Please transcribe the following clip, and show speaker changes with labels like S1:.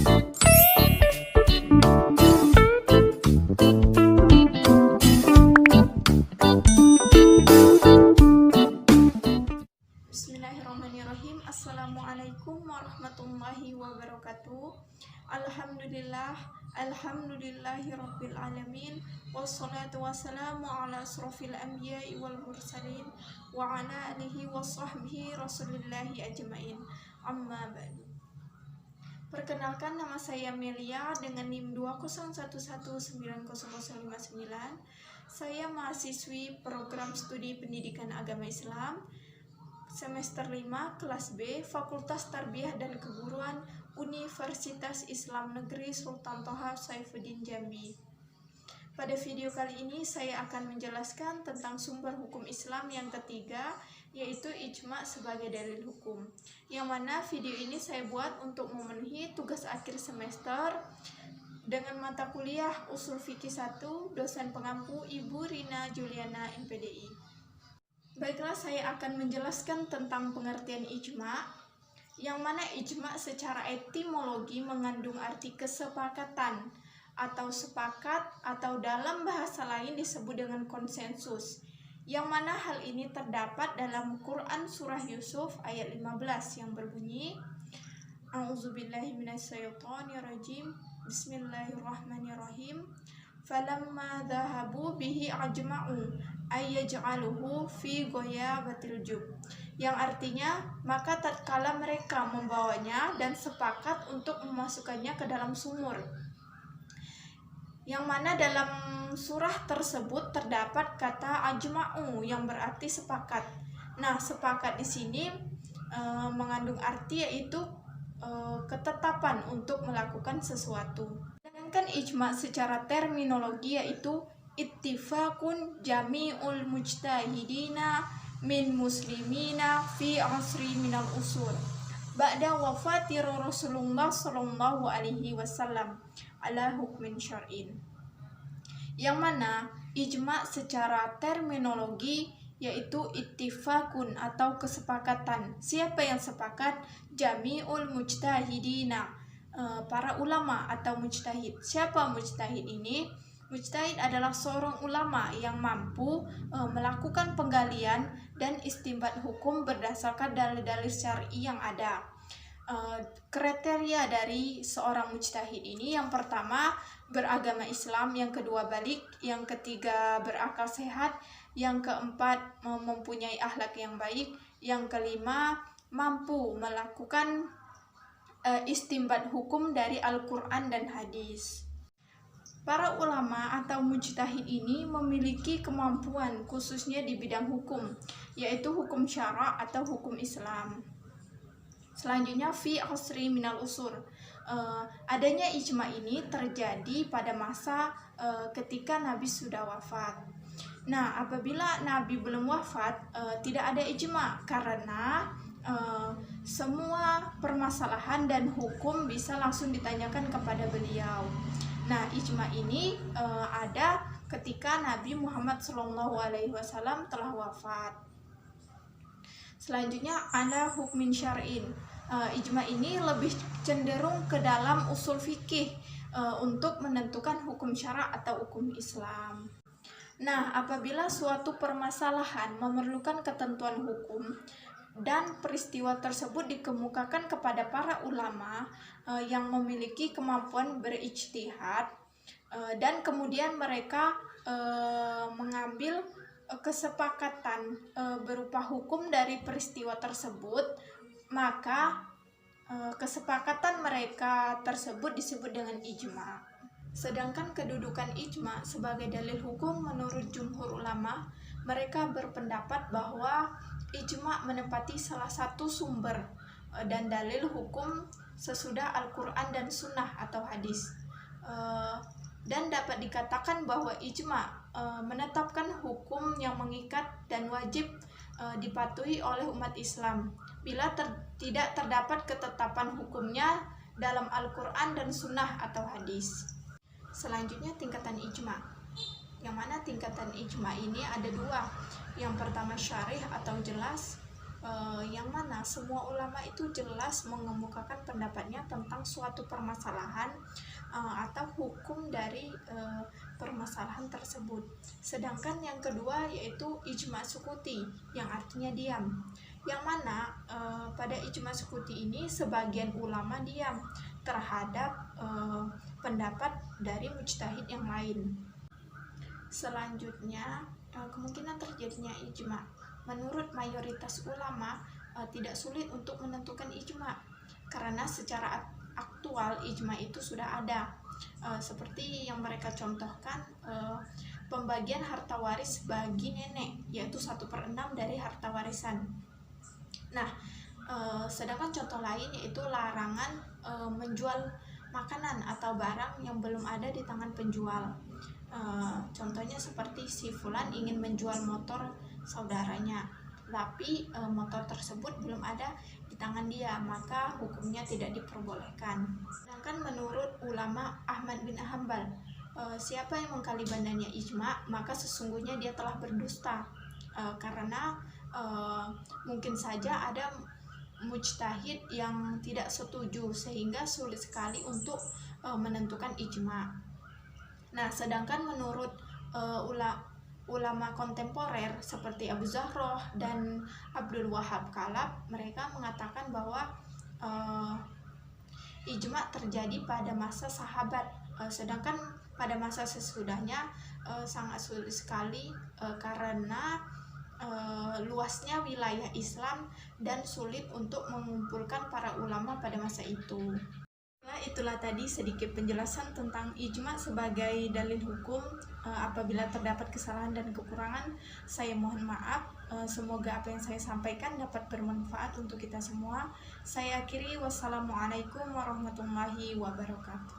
S1: Bismillahirrahmanirrahim. Assalamualaikum warahmatullahi wabarakatuh. Alhamdulillahirabbil alamin. Wassalatu wassalamu ala asrofil anbiya'i wal mursalin wa ala alihi wa sahbihi rasulillahi ajmain. Amma ba'du. Perkenalkan, nama saya Melia dengan NIM 201190059. Saya mahasiswi program studi pendidikan agama Islam semester 5 kelas B, Fakultas Tarbiyah dan Keguruan, Universitas Islam Negeri Sultan Toha Saifuddin Jambi. Pada video kali ini saya akan menjelaskan tentang sumber hukum Islam yang ketiga, yaitu ijma sebagai dalil hukum. Yang mana video ini saya buat untuk memenuhi tugas akhir semester dengan mata kuliah Ushul Fiqih 1, dosen pengampu Ibu Rina Juliana MPDI. Baiklah, saya akan menjelaskan tentang pengertian ijma, yang mana ijma secara etimologi mengandung arti kesepakatan atau sepakat, atau dalam bahasa lain disebut dengan konsensus, yang mana hal ini terdapat dalam Quran surah Yusuf ayat 15 yang berbunyi, A'udzubillahi minasyaitonirrajim, Bismillahirrahmanirrahim. Falamma dhahabu bihi ajma'u ayyaj'aluhu fi ghayabatil jub, yang artinya maka tatkala mereka membawanya dan sepakat untuk memasukkannya ke dalam sumur, yang mana dalam surah tersebut terdapat kata ajma'u yang berarti sepakat. Nah, sepakat di sini mengandung arti yaitu ketetapan untuk melakukan sesuatu. Sedangkan ijma secara terminologi yaitu ittifaqun jami'ul mujtahidina min muslimina fi asri minal usul ba'da wafati Rasulullah sallallahu alaihi wasallam ala hukmin syar'in. Yang mana ijma secara terminologi yaitu ittifaqun atau kesepakatan. Siapa yang sepakat? Jami'ul mujtahidina, para ulama atau mujtahid. Siapa mujtahid ini? Mujtahid adalah seorang ulama yang mampu melakukan penggalian dan istinbat hukum berdasarkan dalil-dalil syar'i yang ada. Kriteria dari seorang mujtahid ini, yang pertama beragama Islam, yang kedua balik, yang ketiga berakal sehat, yang keempat mempunyai akhlak yang baik, yang kelima mampu melakukan istinbat hukum dari Al-Quran dan hadis. Para ulama atau mujtahid ini memiliki kemampuan khususnya di bidang hukum, yaitu hukum syara' atau hukum Islam. Selanjutnya fi asri minal usur. Adanya ijma ini terjadi pada masa ketika Nabi sudah wafat. Nah, apabila Nabi belum wafat, tidak ada ijma karena semua permasalahan dan hukum bisa langsung ditanyakan kepada beliau. Nah, ijma ini ada ketika Nabi Muhammad SAW telah wafat. Selanjutnya ala hukmin syar'in. Ijma ini lebih cenderung ke dalam usul fikih untuk menentukan hukum syara' atau hukum Islam. Nah, apabila suatu permasalahan memerlukan ketentuan hukum dan peristiwa tersebut dikemukakan kepada para ulama yang memiliki kemampuan berijtihad, dan kemudian mereka mengambil kesepakatan berupa hukum dari peristiwa tersebut, maka kesepakatan mereka tersebut disebut dengan ijma. Sedangkan kedudukan ijma sebagai dalil hukum menurut jumhur ulama, mereka berpendapat bahwa ijma menempati salah satu sumber dan dalil hukum sesudah Al-Quran dan Sunnah atau hadis, dan dapat dikatakan bahwa ijma menetapkan hukum yang mengikat dan wajib dipatuhi oleh umat Islam bila tidak terdapat ketetapan hukumnya dalam Al-Quran dan Sunnah atau hadis. Selanjutnya tingkatan ijma, yang mana tingkatan ijma ini ada dua. Yang pertama syarih atau jelas, yang mana semua ulama itu jelas mengemukakan pendapatnya tentang suatu permasalahan atau hukum dari permasalahan tersebut. Sedangkan yang kedua yaitu ijma sukuti, yang artinya diam, yang mana pada ijma sukuti ini sebagian ulama diam terhadap pendapat dari mujtahid yang lain. Selanjutnya, kemungkinan terjadinya ijma. Menurut mayoritas ulama, tidak sulit untuk menentukan ijma karena secara aktual ijma itu sudah ada. Seperti yang mereka contohkan, pembagian harta waris bagi nenek, yaitu 1/6 dari harta warisan. Nah, sedangkan contoh lain yaitu larangan menjual makanan atau barang yang belum ada di tangan penjual. Contohnya seperti si fulan ingin menjual motor saudaranya, tapi motor tersebut belum ada di tangan dia, maka hukumnya tidak diperbolehkan. Sedangkan menurut ulama Ahmad bin Hanbal, siapa yang mengkali bandanya ijma, maka sesungguhnya dia telah berdusta, karena mungkin saja ada mujtahid yang tidak setuju sehingga sulit sekali untuk menentukan ijma. Nah, sedangkan menurut ulama kontemporer seperti Abu Zahroh dan Abdul Wahab Kalab, mereka mengatakan bahwa ijma terjadi pada masa sahabat, sedangkan pada masa sesudahnya sangat sulit sekali karena luasnya wilayah Islam dan sulit untuk mengumpulkan para ulama pada masa itu. Itulah tadi sedikit penjelasan tentang ijma sebagai dalil hukum. Apabila terdapat kesalahan dan kekurangan, saya mohon maaf. Semoga apa yang saya sampaikan dapat bermanfaat untuk kita semua. Saya akhiri, wassalamualaikum warahmatullahi wabarakatuh.